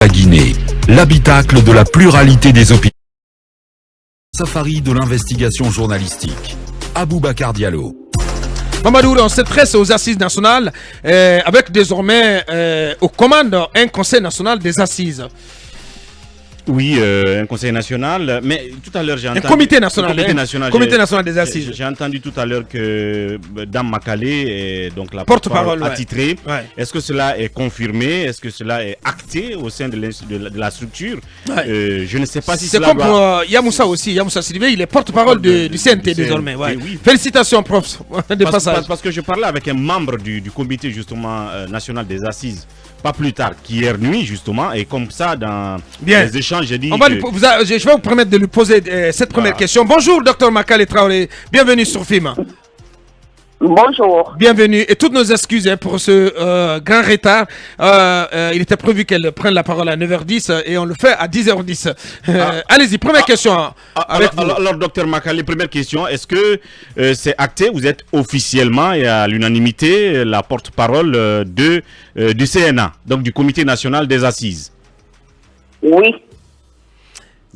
La Guinée, l'habitacle de la pluralité des opinions. Safari de l'investigation journalistique. Aboubacar Diallo. Mamadou, on s'intéresse aux assises nationales avec désormais aux commandes un conseil national des assises. Oui, un conseil national, mais tout à l'heure j'ai entendu... Un comité national, comité national des assises. J'ai entendu tout à l'heure que Dame Makale, donc la porte-parole attitrée, ouais. Est-ce que cela est confirmé? Est-ce que cela est acté au sein de la structure? Je ne sais pas si c'est comme pour Yamoussa aussi, Yamoussa Sidibé, il est porte-parole du CNT désormais. Ouais. Oui. Félicitations, prof, parce que je parlais avec un membre du comité justement national des assises, pas plus tard qu'hier nuit justement, et comme ça dans les échanges j'ai dit je vais vous permettre de lui poser cette première question. Bonjour Dr Makale Traoré, bienvenue sur FIM. Bonjour. Bienvenue et toutes nos excuses pour ce grand retard. Il était prévu qu'elle prenne la parole à 9h10 et on le fait à 10h10. Allez-y, première question. Alors, docteur Makale, première question. Est-ce que c'est acté? Vous êtes officiellement et à l'unanimité la porte-parole du CNA, donc du Comité national des assises? Oui.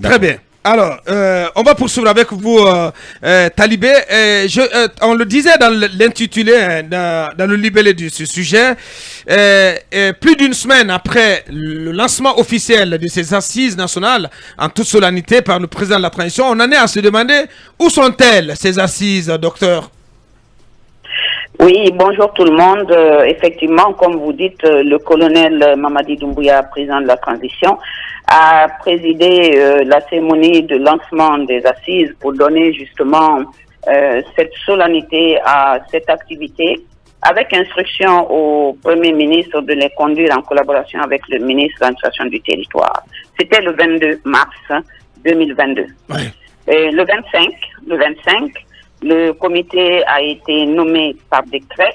Très bien. Alors, on va poursuivre avec vous, Talibé. On le disait dans l'intitulé, dans le libellé de ce sujet, plus d'une semaine après le lancement officiel de ces assises nationales, en toute solennité par le président de la transition, on en est à se demander où sont-elles, ces assises, docteur? Oui, bonjour tout le monde. Effectivement, comme vous dites, le colonel Mamadi Doumbouya, président de la transition, a présidé la cérémonie de lancement des assises pour donner justement cette solennité à cette activité, avec instruction au Premier ministre de les conduire en collaboration avec le ministre de l'administration du territoire. C'était le 22 mars 2022. Oui. Et le 25, le comité a été nommé par décret.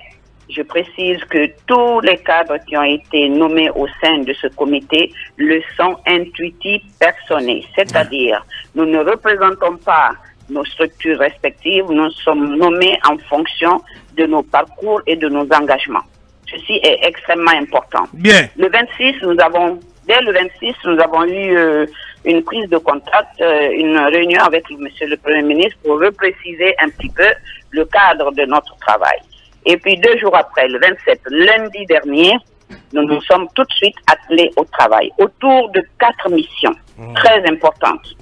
Je précise que tous les cadres qui ont été nommés au sein de ce comité le sont intuitifs personnés. C'est-à-dire, nous ne représentons pas nos structures respectives, nous sommes nommés en fonction de nos parcours et de nos engagements. Ceci est extrêmement important. Bien. Dès le 26, nous avons eu une prise de contact, une réunion avec monsieur le Premier ministre pour repréciser un petit peu le cadre de notre travail. Et puis 2 jours après, le 27, lundi dernier, nous nous sommes tout de suite attelés au travail autour de 4 missions très importantes.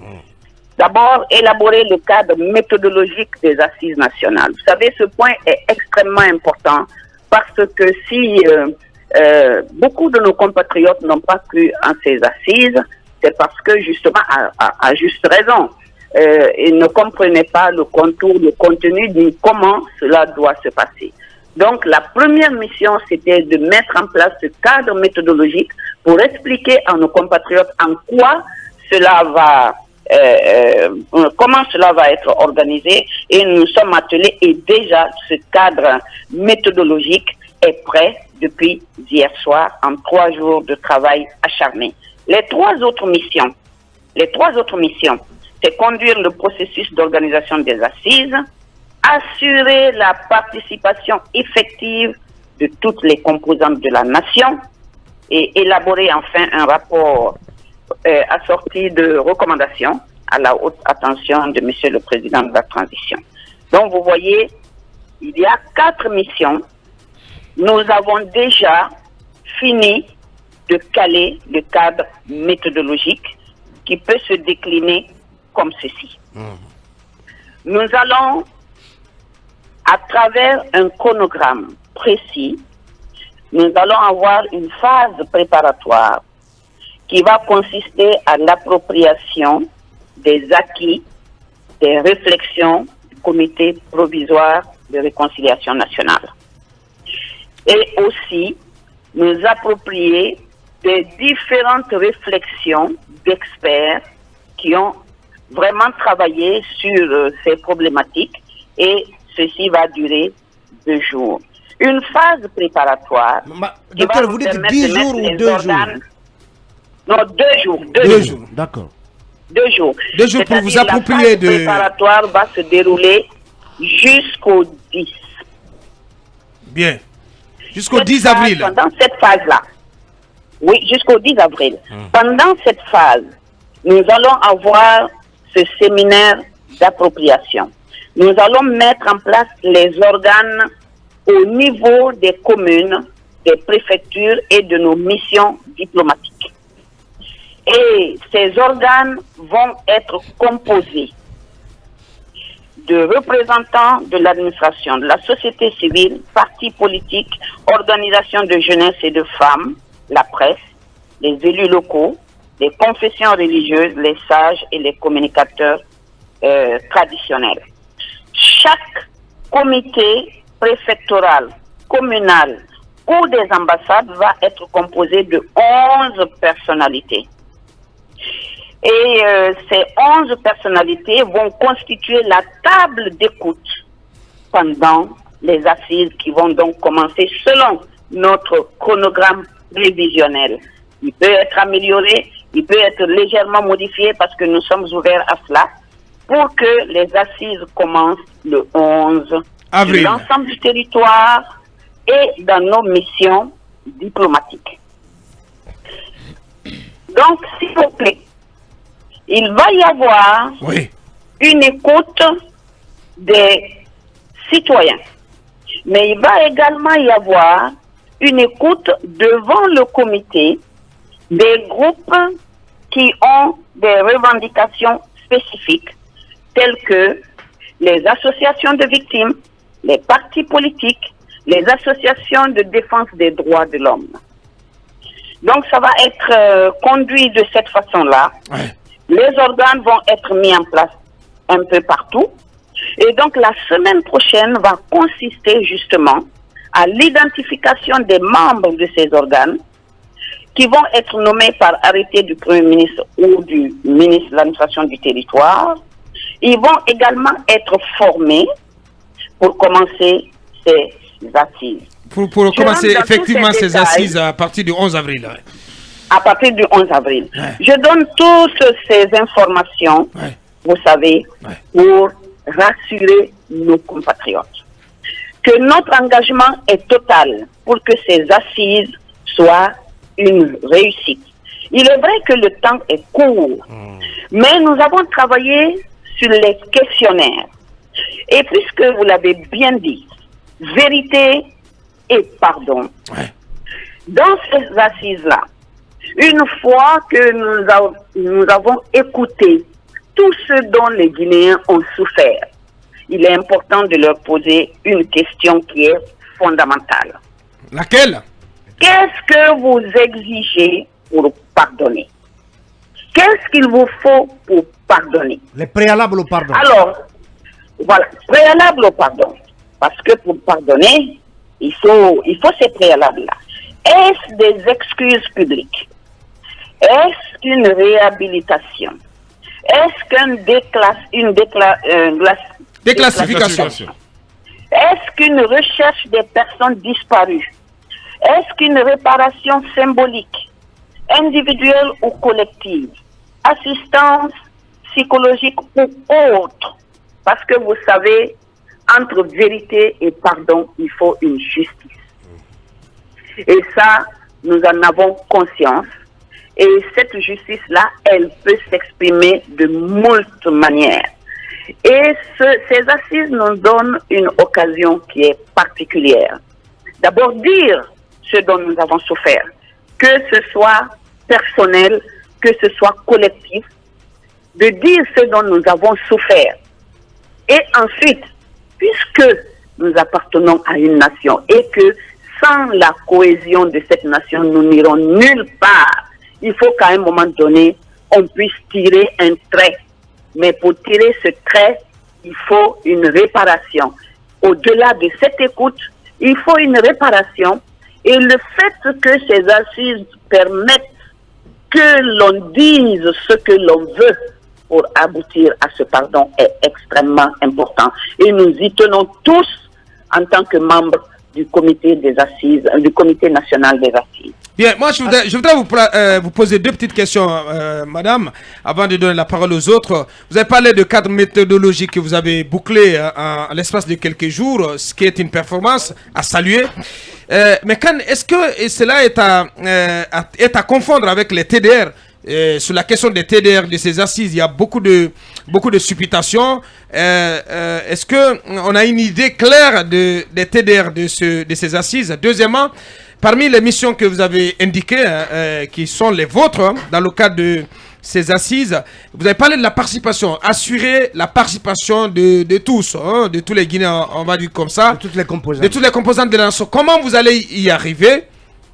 D'abord, élaborer le cadre méthodologique des assises nationales. Vous savez, ce point est extrêmement important parce que si beaucoup de nos compatriotes n'ont pas cru en ces assises, c'est parce que justement, à juste raison, ils ne comprenaient pas le contour, le contenu ni comment cela doit se passer. Donc, la première mission, c'était de mettre en place ce cadre méthodologique pour expliquer à nos compatriotes en quoi cela va, comment cela va être organisé. Et nous sommes attelés et déjà ce cadre méthodologique est prêt depuis hier soir en 3 jours de travail acharné. Les trois autres missions, c'est conduire le processus d'organisation des assises, assurer la participation effective de toutes les composantes de la nation et élaborer enfin un rapport assorti de recommandations à la haute attention de Monsieur le Président de la Transition. Donc vous voyez, il y a 4 missions. Nous avons déjà fini de caler le cadre méthodologique qui peut se décliner comme ceci. Nous allons, à travers un chronogramme précis, nous allons avoir une phase préparatoire qui va consister à l'appropriation des acquis, des réflexions du comité provisoire de réconciliation nationale. Et aussi, nous approprier des différentes réflexions d'experts qui ont vraiment travaillé sur ces problématiques et ceci va durer 2 jours. Une phase préparatoire. Docteur, vous dites 10 jours ou 2 jours? Non, 2 jours. 2 jours, d'accord. 2 jours. 2 jours pour vous approprier de... La phase préparatoire va se dérouler jusqu'au 10. Bien. Jusqu'au 10 avril. Pendant cette phase-là, Oui, jusqu'au 10 avril. Pendant cette phase, nous allons avoir ce séminaire d'appropriation. Nous allons mettre en place les organes au niveau des communes, des préfectures et de nos missions diplomatiques. Et ces organes vont être composés de représentants de l'administration, de la société civile, partis politiques, organisations de jeunesse et de femmes, la presse, les élus locaux, les confessions religieuses, les sages et les communicateurs traditionnels. Chaque comité préfectoral, communal ou des ambassades va être composé de 11 personnalités. Et ces 11 personnalités vont constituer la table d'écoute pendant les assises qui vont donc commencer selon notre chronogramme prévisionnel. Il peut être amélioré, il peut être légèrement modifié parce que nous sommes ouverts à cela pour que les assises commencent le 11 avril. Sur l'ensemble du territoire et dans nos missions diplomatiques. Donc, s'il vous plaît, il va y avoir une écoute des citoyens. Mais il va également y avoir une écoute devant le comité des groupes qui ont des revendications spécifiques, telles que les associations de victimes, les partis politiques, les associations de défense des droits de l'homme. Donc ça va être conduit de cette façon-là. Les organes vont être mis en place un peu partout. Et donc la semaine prochaine va consister justement à l'identification des membres de ces organes qui vont être nommés par arrêté du Premier ministre ou du ministre de l'administration du territoire. Ils vont également être formés pour commencer ces assises. Pour commencer effectivement ces assises à partir du 11 avril. À partir du 11 avril. Je donne toutes ces informations, vous savez, pour rassurer nos compatriotes. Que notre engagement est total pour que ces assises soient une réussite. Il est vrai que le temps est court, mais nous avons travaillé sur les questionnaires. Et puisque vous l'avez bien dit, vérité et pardon, dans ces assises-là, une fois que nous avons écouté tout ce dont les Guinéens ont souffert, il est important de leur poser une question qui est fondamentale. Laquelle? Qu'est-ce que vous exigez pour pardonner? Qu'est-ce qu'il vous faut pour pardonner? Les préalables au pardon. Alors, voilà, préalable au pardon. Parce que pour pardonner, il faut ces préalables-là. Est-ce des excuses publiques? Est-ce qu'une réhabilitation? Est-ce qu'une déclassification? Est-ce qu'une recherche des personnes disparues? Est-ce qu'une réparation symbolique, individuelle ou collective? Assistance psychologique ou autre? Parce que vous savez, entre vérité et pardon, il faut une justice. Et ça, nous en avons conscience. Et cette justice-là, elle peut s'exprimer de moult manières. Et ces assises nous donnent une occasion qui est particulière. D'abord, dire ce dont nous avons souffert, que ce soit personnel, que ce soit collectif, de dire ce dont nous avons souffert. Et ensuite, puisque nous appartenons à une nation et que sans la cohésion de cette nation, nous n'irons nulle part, il faut qu'à un moment donné, on puisse tirer un trait. Mais pour tirer ce trait, il faut une réparation. Au-delà de cette écoute, il faut une réparation. Et le fait que ces assises permettent que l'on dise ce que l'on veut pour aboutir à ce pardon est extrêmement important. Et nous y tenons tous en tant que membres du comité des assises, du comité national des assises. Bien, moi je voudrais vous poser deux petites questions, madame, avant de donner la parole aux autres. Vous avez parlé de cadre méthodologique que vous avez bouclé en l'espace de quelques jours, ce qui est une performance à saluer. Mais est-ce que cela est à confondre avec les TDR? Sur la question des TDR, de ces assises, il y a beaucoup de supputations. Est-ce qu'on a une idée claire des TDR de ces assises? Deuxièmement, parmi les missions que vous avez indiquées, qui sont les vôtres, hein, dans le cadre de ces assises, vous avez parlé de la participation, assurer la participation de tous, hein, de tous les Guinéens, on va dire comme ça. De toutes les composantes. De toutes les composantes de la nation. Comment vous allez y arriver,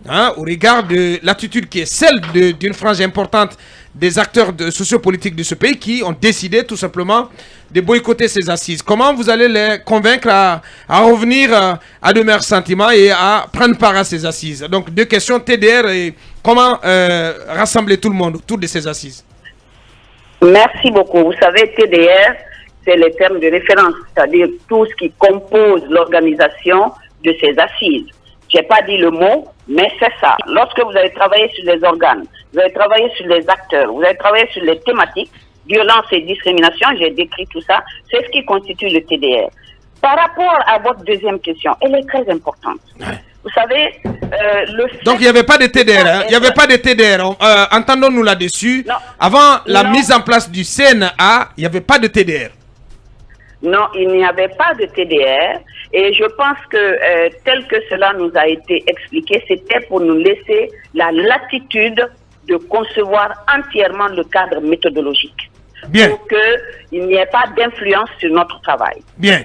hein, au regard de l'attitude qui est celle d'une frange importante des acteurs sociopolitiques de ce pays qui ont décidé tout simplement de boycotter ces assises? Comment vous allez les convaincre à revenir à de meilleurs sentiments et à prendre part à ces assises? Donc deux questions, TDR et comment rassembler tout le monde autour de ces assises? Merci beaucoup. Vous savez, TDR, c'est les termes de référence, c'est-à-dire tout ce qui compose l'organisation de ces assises. Je n'ai pas dit le mot, mais c'est ça. Lorsque vous avez travaillé sur les organes, vous avez travaillé sur les acteurs, vous avez travaillé sur les thématiques, violence et discrimination, j'ai décrit tout ça, c'est ce qui constitue le TDR. Par rapport à votre deuxième question, elle est très importante. Vous savez, donc il n'y avait pas de TDR, hein? Il n'y avait pas de TDR. Entendons-nous là-dessus. Avant la mise en place du CNA, il n'y avait pas de TDR. Non, il n'y avait pas de TDR et je pense que tel que cela nous a été expliqué, c'était pour nous laisser la latitude de concevoir entièrement le cadre méthodologique. Bien. Pour qu'il n'y ait pas d'influence sur notre travail. Bien.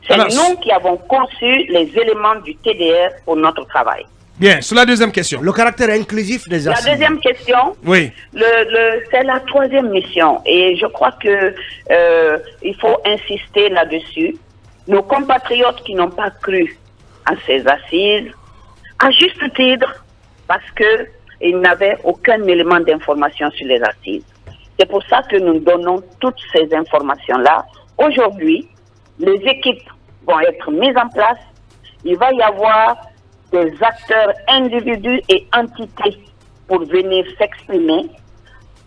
C'est nous qui avons conçu les éléments du TDR pour notre travail. Bien, sur la deuxième question. Le caractère inclusif des assises. La deuxième question, oui. C'est la troisième mission et je crois que il faut insister là-dessus. Nos compatriotes qui n'ont pas cru à ces assises, à juste titre, parce qu'ils n'avaient aucun élément d'information sur les assises. C'est pour ça que nous donnons toutes ces informations-là. Aujourd'hui, les équipes vont être mises en place. Il va y avoir des acteurs individus et entités pour venir s'exprimer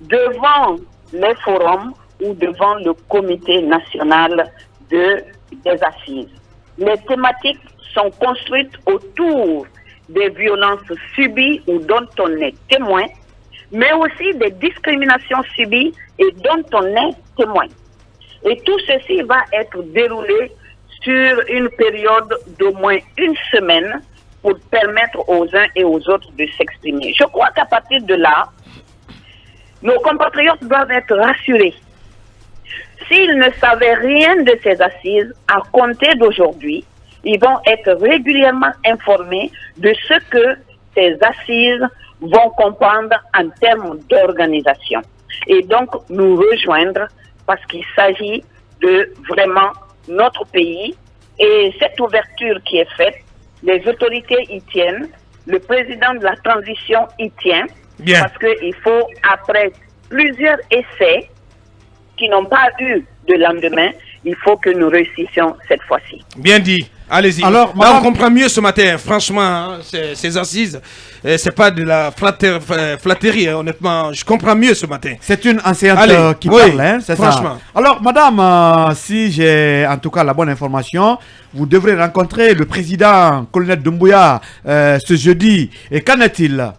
devant les forums ou devant le comité national des assises. Les thématiques sont construites autour des violences subies ou dont on est témoin, mais aussi des discriminations subies et dont on est témoin. Et tout ceci va être déroulé sur une période d'au moins une semaine pour permettre aux uns et aux autres de s'exprimer. Je crois qu'à partir de là, nos compatriotes doivent être rassurés. S'ils ne savaient rien de ces assises, à compter d'aujourd'hui, ils vont être régulièrement informés de ce que ces assises vont comprendre en termes d'organisation. Et donc, nous rejoindre parce qu'il s'agit de vraiment notre pays. Et cette ouverture qui est faite, les autorités y tiennent, le président de la transition y tient, bien. Parce qu'il faut, après plusieurs essais qui n'ont pas eu de lendemain, il faut que nous réussissions cette fois-ci. Bien dit. Allez-y. Alors, là, on comprend mieux ce matin. Franchement, hein, ces assises, c'est pas de la flatterie, hein, honnêtement. Je comprends mieux ce matin. C'est une enseignante qui parle, hein, c'est franchement. Ça. Alors, madame, si j'ai en tout cas la bonne information, vous devrez rencontrer le président colonel Doumbouya ce jeudi. Et qu'en est-il?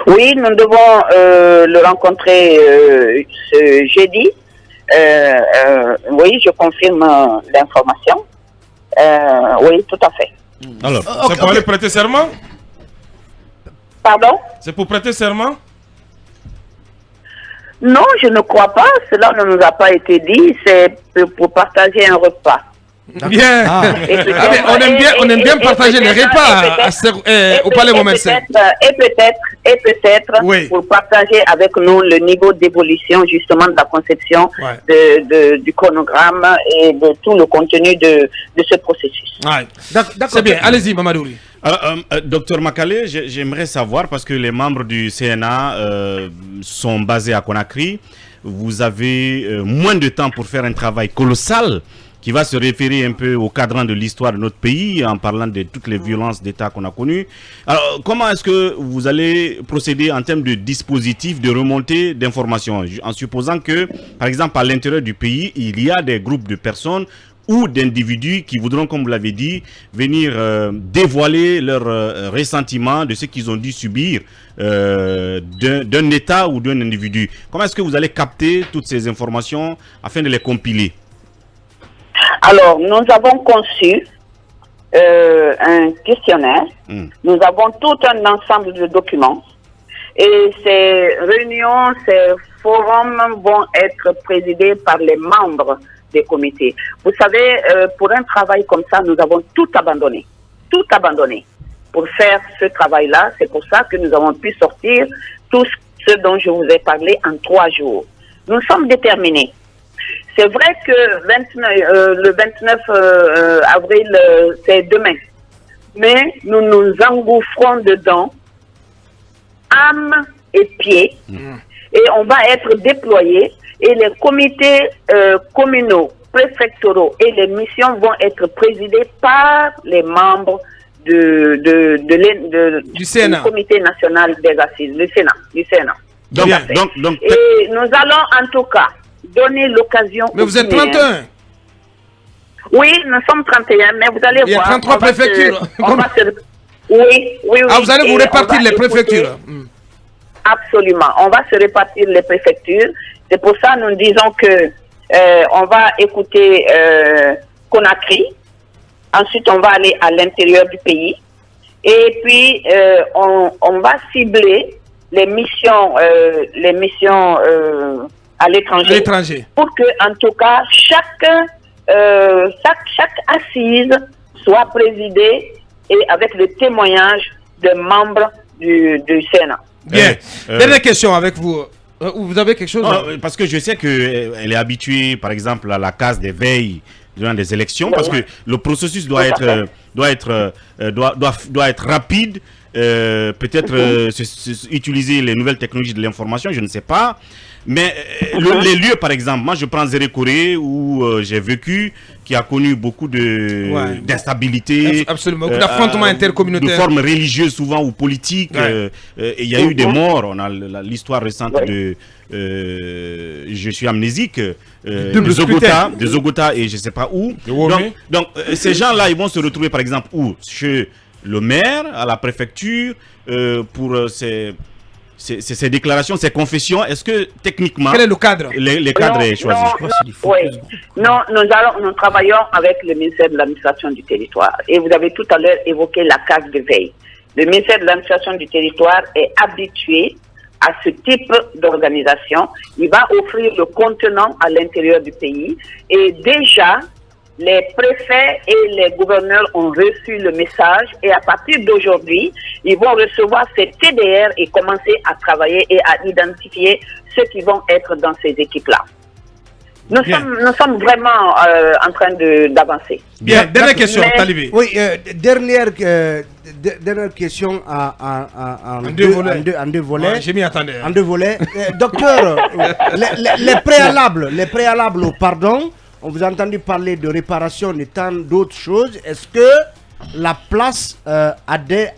Oui, nous devons le rencontrer ce jeudi. Oui, je confirme l'information. Oui, tout à fait. Alors, c'est pour aller prêter serment? Pardon? C'est pour prêter serment? Non, je ne crois pas. Cela ne nous a pas été dit. C'est pour partager un repas. Bien. On aime bien partager les repas au Palais Momensen. Et peut-être oui. Pour partager avec nous le niveau d'évolution justement de la conception du chronogramme et de tout le contenu de ce processus. Ouais. C'est bien. Allez-y, Mamadouri. Docteur Makale, j'aimerais savoir, parce que les membres du CNA sont basés à Conakry, vous avez moins de temps pour faire un travail colossal qui va se référer un peu au cadran de l'histoire de notre pays en parlant de toutes les violences d'État qu'on a connues. Alors, comment est-ce que vous allez procéder en termes de dispositifs de remontée d'informations, en supposant que, par exemple, à l'intérieur du pays, il y a des groupes de personnes ou d'individus qui voudront, comme vous l'avez dit, venir dévoiler leur ressentiment de ce qu'ils ont dû subir d'un État ou d'un individu. Comment est-ce que vous allez capter toutes ces informations afin de les compiler? Alors, nous avons conçu un questionnaire. Nous avons tout un ensemble de documents. Et ces réunions, ces forums vont être présidés par les membres des comités. Vous savez, pour un travail comme ça, nous avons tout abandonné pour faire ce travail-là. C'est pour ça que nous avons pu sortir tout ce dont je vous ai parlé en 3 jours. Nous sommes déterminés. C'est vrai que le 29 avril, c'est demain. Mais nous nous engouffrons dedans, âme et pied, et on va être déployés. Et les comités communaux, préfectoraux et les missions vont être présidés par les membres du Sénat. Du comité national des assises, du Sénat. Donc, et nous allons en tout cas donner l'occasion. Mais vous êtes 31. Oui, nous sommes 31, mais vous allez voir. Il y a 33 préfectures. Oui. Ah, vous allez vous répartir les préfectures. Absolument. On va se répartir les préfectures. C'est pour ça que nous disons que on va écouter Conakry. Ensuite, on va aller à l'intérieur du pays. Et puis, on va cibler les missions à l'étranger. Pour que, en tout cas, chaque assise soit présidée et avec le témoignage de membres du Sénat. Bien. Dernière question avec vous. Vous avez quelque chose? Non, parce que je sais qu'elle est habituée, par exemple, à la case des veilles durant des élections, parce que le processus doit être rapide, peut-être utiliser les nouvelles technologies de l'information, je ne sais pas. Mais les lieux, par exemple, moi je prends Zérékoré où j'ai vécu, qui a connu beaucoup d'instabilité, absolument, beaucoup d'affrontements intercommunautaires, de formes religieuses souvent ou politiques. Et il y a eu des morts. On a l'histoire récente de je suis amnésique, de Zogota et je ne sais pas où. Donc ces gens-là, ils vont se retrouver par exemple où? Chez le maire, à la préfecture, pour ces déclarations, ces confessions. Est-ce que techniquement, quel est le cadre? Les cadres est choisi? Non, nous travaillons avec le ministère de l'administration du territoire. Et vous avez tout à l'heure évoqué la case de veille. Le ministère de l'administration du territoire est habitué à ce type d'organisation. Il va offrir le contenant à l'intérieur du pays. Et déjà, les préfets et les gouverneurs ont reçu le message et à partir d'aujourd'hui, ils vont recevoir ces TDR et commencer à travailler et à identifier ceux qui vont être dans ces équipes-là. Nous sommes vraiment en train d'avancer. Bien, dernière question, Talibé. Oui, dernière question en deux volets. J'ai m'y attendais. En deux volets. Docteur, les préalables au pardon. On vous a entendu parler de réparation et tant d'autres choses. Est-ce que la place à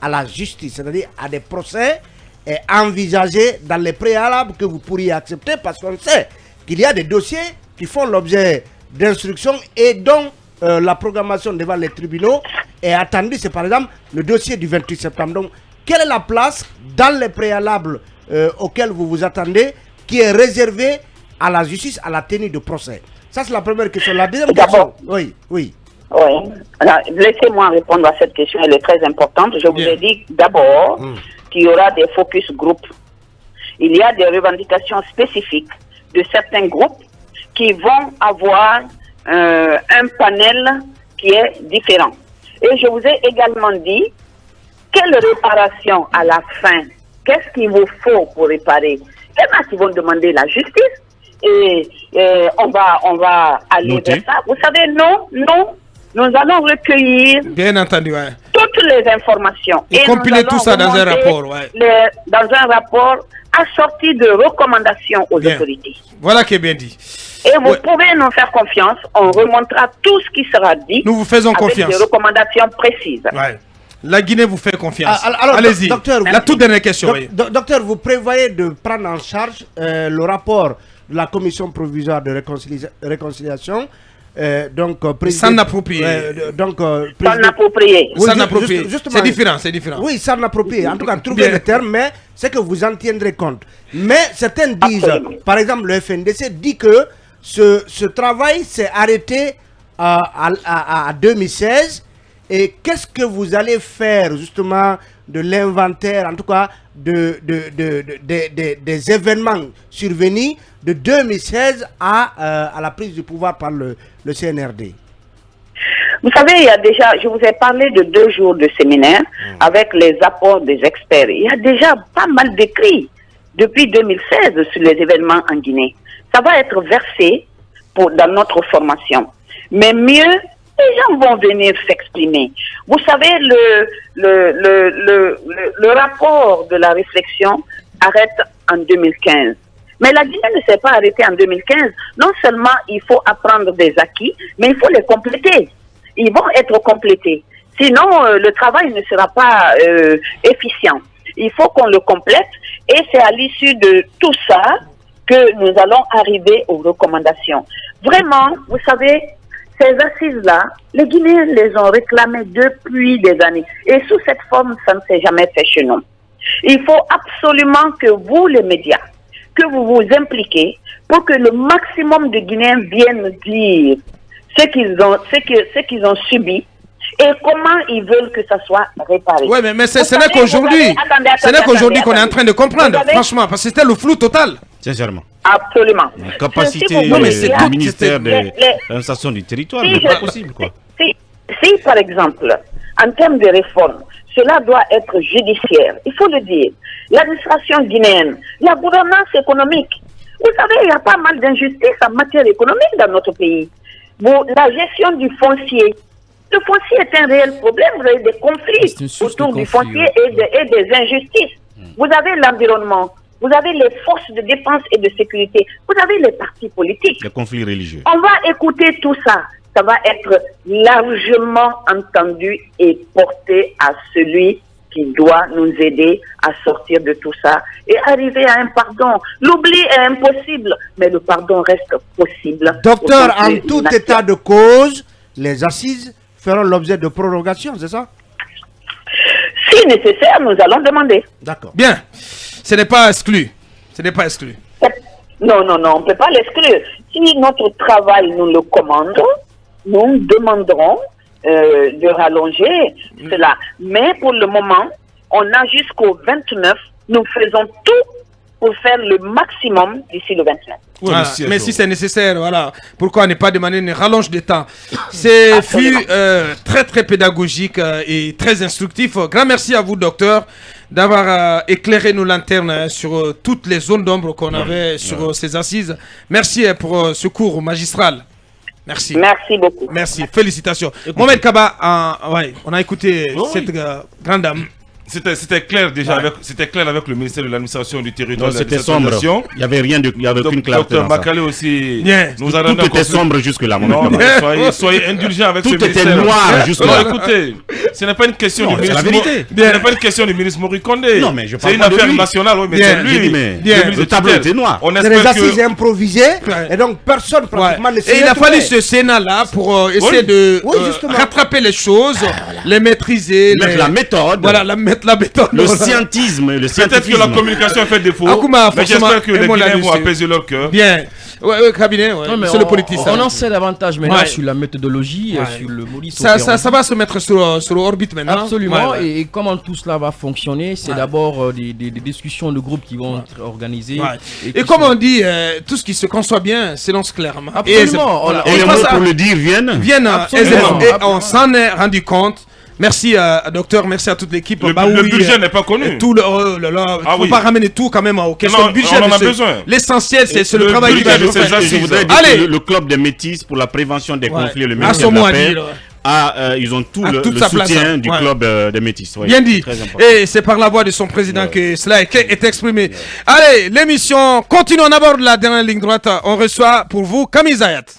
la justice, c'est-à-dire à des procès, est envisagée dans les préalables que vous pourriez accepter? Parce qu'on sait qu'il y a des dossiers qui font l'objet d'instructions et dont la programmation devant les tribunaux est attendue. C'est par exemple le dossier du 28 septembre. Donc, quelle est la place dans les préalables auxquels vous vous attendez qui est réservée à la justice, à la tenue de procès? Ça, c'est la première question. La deuxième question. Oui. Laissez-moi répondre à cette question. Elle est très importante. Je vous ai dit d'abord qu'il y aura des focus groupes. Il y a des revendications spécifiques de certains groupes qui vont avoir un panel qui est différent. Et je vous ai également dit quelle réparation à la fin, qu'est-ce qu'il vous faut pour réparer? Il y en a qui vont demander la justice. Et on va aller vers ça. Vous savez, nous allons recueillir bien entendu, toutes toutes les informations. Et nous compiler allons tout ça dans un remonter rapport, ouais. dans un rapport assorti de recommandations aux Bien. autorités. Voilà qui est bien dit. Et vous Ouais. pouvez nous faire confiance, on remontera tout ce qui sera dit. Nous vous faisons avec confiance. des recommandations précises. Ouais. La Guinée vous fait confiance. Alors, Allez-y. docteur, La toute dernière question. oui. Docteur, vous prévoyez de prendre en charge le rapport de la commission provisoire de réconciliation, S'en approprier. S'en approprier. Oui, S'en approprier. justement. C'est différent, c'est différent. Oui, s'en approprier. En tout cas, trouver Bien. le terme, mais c'est que vous en tiendrez compte. Mais certains disent, Absolument. par exemple, le FNDC dit que ce travail s'est arrêté à 2016. Et qu'est-ce que vous allez faire justement de l'inventaire, en tout cas des événements survenus de 2016 à la prise du pouvoir par le CNRD? Vous savez, il y a déjà, je vous ai parlé de 2 jours de séminaire avec les apports des experts. Il y a déjà pas mal d'écrits depuis 2016 sur les événements en Guinée. Ça va être versé dans notre formation. Mais mieux, les gens vont venir s'exprimer. Vous savez, le rapport de la réflexion arrête en 2015. Mais la Guinée ne s'est pas arrêtée en 2015. Non seulement il faut apprendre des acquis, mais il faut les compléter. Ils vont être complétés. Sinon, le travail ne sera pas efficient. Il faut qu'on le complète et c'est à l'issue de tout ça que nous allons arriver aux recommandations. Vraiment, vous savez, ces assises-là, les Guinéens les ont réclamées depuis des années. Et sous cette forme, ça ne s'est jamais fait chez nous. Il faut absolument que vous, les médias, que vous vous impliquez pour que le maximum de Guinéens viennent dire ce qu'ils ont subi et comment ils veulent que ça soit réparé. Oui, mais ce Vous n'est savez, qu'aujourd'hui. attendez, Ce n'est qu'aujourd'hui qu'on est en attendez. train de comprendre, Vous savez- franchement, parce que c'était le flou total. Sincèrement. Absolument. La capacité Si vous voulez, c'est du tout, ministère de les- l'administration du territoire Si n'est je- pas possible, quoi. Si, par exemple, en termes de réforme, cela doit être judiciaire, il faut le dire. L'administration guinéenne, la gouvernance économique. Vous savez, il y a pas mal d'injustices en matière économique dans notre pays. La gestion du foncier. Le foncier est un réel problème. Vous avez des C'est conflits une source autour de du conflit, foncier et des injustices. Vous avez l'environnement. Vous avez les forces de défense et de sécurité. Vous avez les partis politiques. Les conflits religieux. On va écouter tout ça. Ça va être largement entendu et porté à celui qui doit nous aider à sortir de tout ça et arriver à un pardon. L'oubli est impossible, mais le pardon reste possible. Docteur, Au en sens tout nation. état de cause, les assises feront l'objet de prorogation, c'est ça? Si nécessaire, nous allons demander. D'accord. Bien, ce n'est pas exclu. Ce n'est pas exclu. Non, on ne peut pas l'exclure. Si notre travail nous le commande, nous demanderons de rallonger cela. Mais pour le moment, on a jusqu'au 29. Nous faisons tout pour faire le maximum d'ici le 29. Voilà. Mais si c'est nécessaire, voilà. Pourquoi ne pas demander une rallonge de temps? C'est fut très très pédagogique et très instructif. Grand merci à vous, docteur, d'avoir éclairé nos lanternes sur toutes les zones d'ombre qu'on avait sur ces assises. Merci pour ce cours magistral. Merci. Merci beaucoup. Merci. Félicitations. Mohamed Kaba, on a écouté cette grande dame. C'était clair déjà, c'était clair avec le ministère de l'administration du territoire. Non, c'était sombre. Il n'y avait rien de, il y avait aucune clarté. Docteur Makale aussi. Bien. Nous a Tout était sombre jusque-là. Non, soyez indulgents avec ce Tout ministère. était noir jusque-là. Non, écoutez, ce n'est pas une question du c'est la ministre. vérité. Ce n'est pas une question du ministre Maurice Condé. Non, mais je c'est parle une pas de affaire lui. nationale, oui, mais Bien, c'est lui. j'ai dit, mais bien. le tableau était noir. On C'est les espère assises que... improvisées, et donc personne pratiquement ne Et s'y il a retrouvait. fallu ce Sénat-là pour essayer de Oui, justement. rattraper les choses, les maîtriser. Mettre la méthode. Voilà, mettre la méthode. Le Voilà. scientisme, le Peut-être que la scientifisme. communication a fait défaut, Akuma, mais forcément, j'espère que les un mot Guinéens là-dessus. vont apaiser leur cœur. Bien. Cabinet, Non, mais c'est le politicien. On en sait davantage maintenant Ouais. sur la méthodologie, Ouais. sur le modus Ça operandi. va se mettre sur orbite maintenant. Absolument. Ouais, ouais. Et comment tout cela va fonctionner, c'est Ouais. d'abord des discussions de groupe qui vont être organisées. Ouais. qui Et comme sont- on dit, tout ce qui se conçoit bien s'élance clairement. Absolument. Voilà. Et les On mots passe à- pour le dire viennent. viennent Absolument. aisément. Et Absolument. on s'en est rendu compte. Merci à docteur, merci à toute l'équipe. Le budget n'est pas connu. Tout le, oh là là, Ah faut oui. pas ramener tout quand même aux questions Non, de budget. on en mais a c'est- besoin. L'essentiel, c'est le le travail qui budget va de être ces fait. assises. Je voudrais dire Allez. que le club des métis pour la prévention des Ouais. conflits, le À ministère ce de la moment paix, dit, là. ils ont tout A le toute sa place, soutien hein. du Ouais. club des Métis. Oui, Bien dit. très important. Et c'est par la voix de son président que cela est exprimé. Allez, l'émission continue. On aborde la dernière ligne droite. On reçoit pour vous Camille Zayat.